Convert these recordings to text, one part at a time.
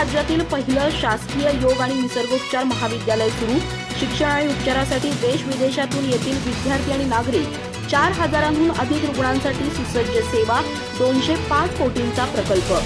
राज्यातील पहिलं शासकीय योग आणि निसर्गोपचार महाविद्यालय सुरू। शिक्षण आणि उपचारासाठी देश विदेशातून येथील विद्यार्थी आणि नागरिक। 4,000हून अधिक रुग्णांसाठी सुसज्ज सेवा। 205 कोटींचा प्रकल्प।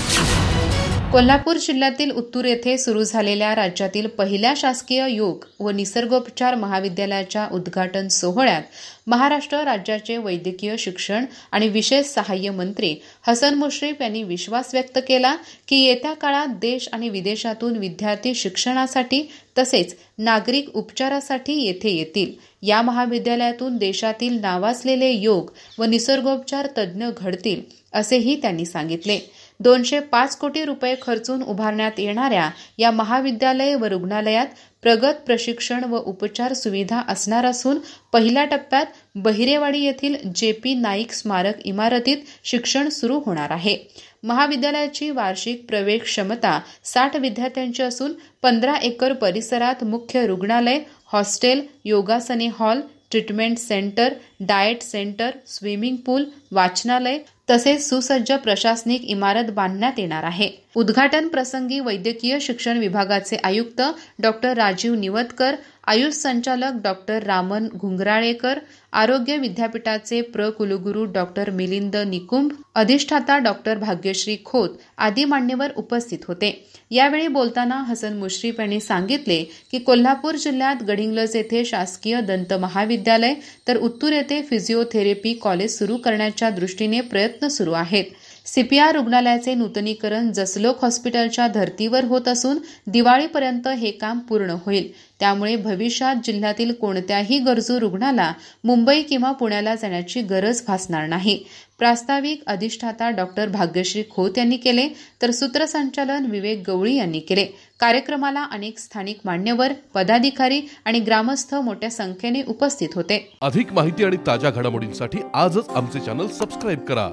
कोल्हापूर जिल्ह्यातील उत्तूर येथे सुरू झालेल्या राज्यातील पहिल्या शासकीय योग व निसर्गोपचार महाविद्यालयाच्या उद्घाटन सोहळ्यात महाराष्ट्र राज्याचे वैद्यकीय शिक्षण आणि विशेष सहाय्य मंत्री हसन मुश्रीफ यांनी विश्वास व्यक्त केला की येत्या काळात देश आणि विदेशातून विद्यार्थी शिक्षणासाठी तसेच नागरिक उपचारासाठी येथे येतील। या महाविद्यालयातून देशातील नावाजलेले योग व निसर्गोपचार तज्ज्ञ घडतील असेही त्यांनी सांगितले। 205 कोटी रुपये खर्चून उभारण्यात येणाऱ्या या महाविद्यालय व रुग्णालयात प्रगत प्रशिक्षण व उपचार सुविधा असणार असून पहिल्या टप्प्यात बहिरेवाडी येथील JP नाईक स्मारक इमारतीत शिक्षण सुरू होणार आहे। महाविद्यालयाची वार्षिक प्रवेश क्षमता 60 विद्यार्थ्यांची असून 15 एकर परिसरात मुख्य रुग्णालय, हॉस्टेल, योगासने hall, treatment centre, diet centre, swimming pool, वाचनालय तसेच सुसज्ज प्रशासनिक इमारत बांधण्यात येणार आहे। उद्घाटन प्रसंगी वैद्यकीय शिक्षण विभागाचे आयुक्त डॉक्टर राजीव निवतकर, आयुष संचालक डॉक्टर रामन घुंगराळेकर, आरोग्य विद्यापीठाचे कुलगुरू डॉक्टर मिलिंद निकुंभ, अधिष्ठाता डॉक्टर भाग्यश्री खोत आदी मान्यवर उपस्थित होते। यावेळी बोलताना हसन मुश्रीफ यांनी सांगितले की कोल्हापूर जिल्ह्यात गडिंग्लज येथे शासकीय दंत महाविद्यालय तर उत्तूर येथे फिजिओथेरपी कॉलेज सुरू करण्याच्या दृष्टीने प्रयत्न सुरू आहेत। CPR रुग्णालयाचे नूतनीकरण जसलोक हॉस्पिटलच्या धर्तीवर होत असून दिवाळीपर्यंत हे काम पूर्ण होईल। त्यामुळे भविष्यात जिल्ह्यातील कोणत्याही गरजू रुग्णाला मुंबई किंवा पुण्याला जाण्याची गरज भासणार नाही। प्रास्ताविक अधिष्ठाता डॉक्टर भाग्यश्री खोत यांनी केले तर सूत्रसंचालन विवेक गवळी यांनी केले। कार्यक्रमाला अनेक स्थानिक मान्यवर, पदाधिकारी आणि ग्रामस्थ मोठ्या संख्येने उपस्थित होते। अधिक माहिती आणि ताज्या घडामोडींसाठी आजच आमचे चॅनल सबस्क्राइब करा।